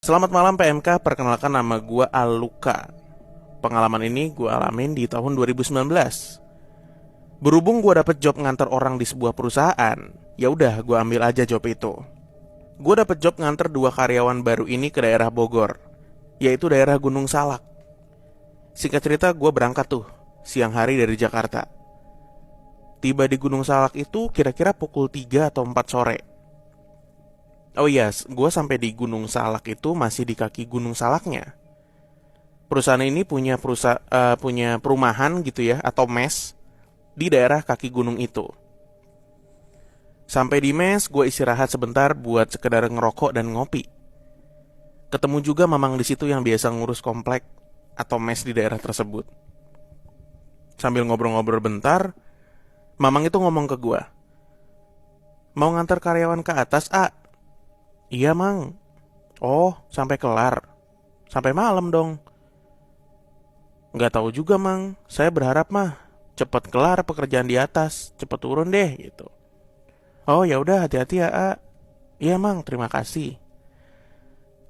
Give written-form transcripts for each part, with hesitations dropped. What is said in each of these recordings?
Selamat malam PMK, perkenalkan nama gue Aluka. Pengalaman ini gue alamin di tahun 2019. Berhubung gue dapet job nganter orang di sebuah perusahaan, ya udah gue ambil aja job itu. Gue dapet job nganter 2 karyawan baru ini ke daerah Bogor, yaitu daerah Gunung Salak. Singkat cerita, gue berangkat tuh siang hari dari Jakarta. Tiba di Gunung Salak itu kira-kira pukul 3 atau 4 sore. Oh iya, gue sampai di Gunung Salak itu masih di kaki Gunung Salaknya. Perusahaan ini punya perumahan gitu ya, atau mes di daerah kaki gunung itu. Sampai di mes, gue istirahat sebentar buat sekedar ngerokok dan ngopi. Ketemu juga mamang di situ yang biasa ngurus komplek atau mes di daerah tersebut. Sambil ngobrol-ngobrol bentar, mamang itu ngomong ke gue, "Mau ngantar karyawan ke atas, A?" "Iya, Mang." "Oh, sampai kelar? Sampai malam dong?" "Nggak tahu juga, Mang. Saya berharap mah cepet kelar pekerjaan di atas, cepet turun deh gitu." "Oh ya udah, hati-hati ya, A." "Iya, Mang, terima kasih."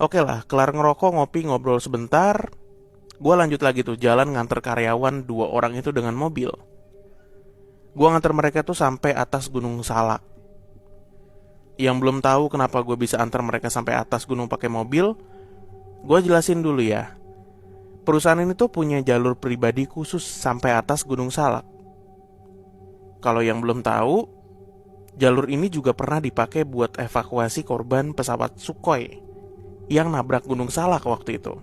Oke lah, kelar ngerokok, ngopi, ngobrol sebentar, gue lanjut lagi tuh jalan nganter karyawan 2 orang itu dengan mobil. Gue nganter mereka tuh sampai atas Gunung Salak. Yang belum tahu kenapa gue bisa antar mereka sampai atas gunung pakai mobil, gue jelasin dulu ya. Perusahaan ini tuh punya jalur pribadi khusus sampai atas Gunung Salak. Kalau yang belum tahu, jalur ini juga pernah dipakai buat evakuasi korban pesawat Sukhoi yang nabrak Gunung Salak waktu itu.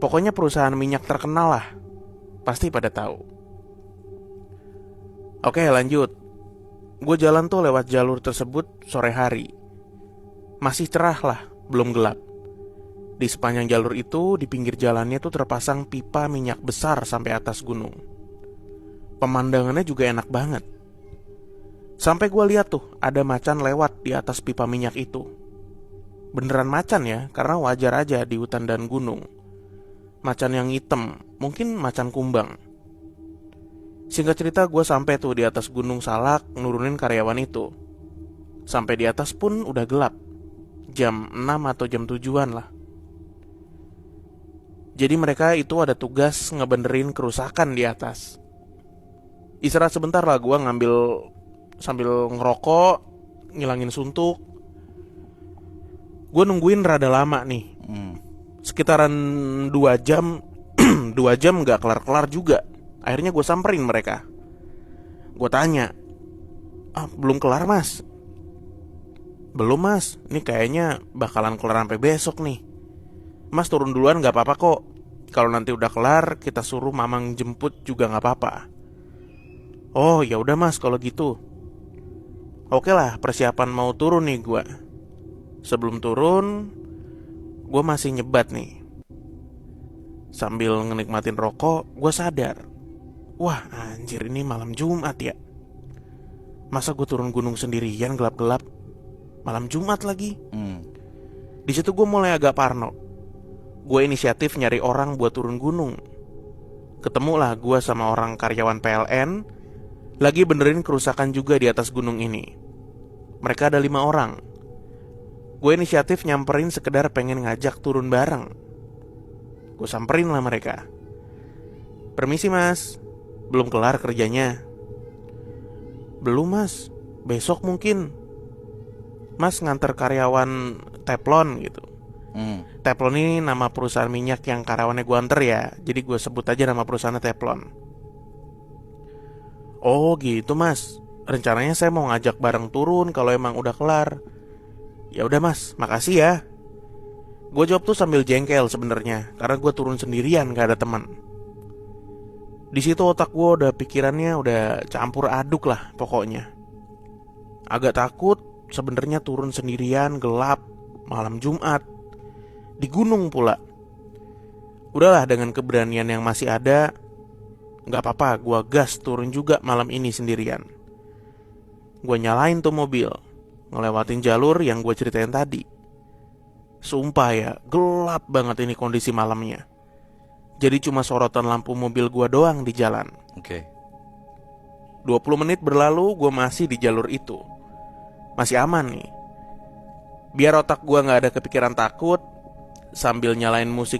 Pokoknya perusahaan minyak terkenal lah, pasti pada tahu. Oke, lanjut. Gue jalan tuh lewat jalur tersebut sore hari. Masih cerah lah, belum gelap. Di sepanjang jalur itu, di pinggir jalannya tuh terpasang pipa minyak besar sampai atas gunung. Pemandangannya juga enak banget. Sampai gue lihat tuh ada macan lewat di atas pipa minyak itu. Beneran macan ya, karena wajar aja di hutan dan gunung. Macan yang hitam, mungkin macan kumbang. Singkat cerita, gue sampai tuh di atas Gunung Salak nurunin karyawan itu. Sampai di atas pun udah gelap, jam 6 atau jam 7-an lah. Jadi mereka itu ada tugas ngebenerin kerusakan di atas. Istirahat sebentar lah, gue ngambil sambil ngerokok, ngilangin suntuk. Gue nungguin rada lama nih, sekitaran 2 jam. 2 jam gak kelar-kelar juga. Akhirnya gue samperin mereka. Gue tanya, "Belum kelar, Mas?" "Belum, Mas, ini kayaknya bakalan kelar sampai besok nih. Mas turun duluan gak apa-apa kok. Kalau nanti udah kelar, kita suruh mamang jemput juga gak apa-apa." "Oh ya udah, Mas, kalau gitu." Oke lah, persiapan mau turun nih gue. Sebelum turun, gue masih nyebat nih. Sambil ngenikmatin rokok, gue sadar, wah anjir, ini malam Jumat ya. Masa gue turun gunung sendirian gelap-gelap, malam Jumat lagi. Di situ gue mulai agak parno. Gue inisiatif nyari orang buat turun gunung. Ketemulah gue sama orang karyawan PLN lagi benerin kerusakan juga di atas gunung ini. Mereka ada 5 orang. Gue inisiatif nyamperin sekedar pengen ngajak turun bareng. Gue samperin lah mereka. "Permisi, Mas, belum kelar kerjanya?" "Belum, Mas, besok mungkin." "Mas nganter karyawan Teflon gitu." Teflon ini nama perusahaan minyak yang karyawannya gue anter ya, jadi gue sebut aja nama perusahaannya Teflon. "Oh gitu, Mas, rencananya saya mau ngajak bareng turun kalau emang udah kelar." "Ya udah, Mas, makasih ya." Gue jawab tuh sambil jengkel sebenarnya, karena gue turun sendirian, gak ada teman. Di situ otak gue udah pikirannya udah campur aduk lah pokoknya. Agak takut sebenarnya turun sendirian, gelap, malam Jumat, di gunung pula. Udahlah, dengan keberanian yang masih ada, gak apa-apa, gue gas turun juga malam ini sendirian. Gue nyalain tuh mobil, ngelewatin jalur yang gue ceritain tadi. Sumpah ya, gelap banget ini kondisi malamnya. Jadi cuma sorotan lampu mobil gue doang di jalan. 20 menit berlalu, gue masih di jalur itu. Masih aman nih. Biar otak gue nggak ada kepikiran takut, sambil nyalain musik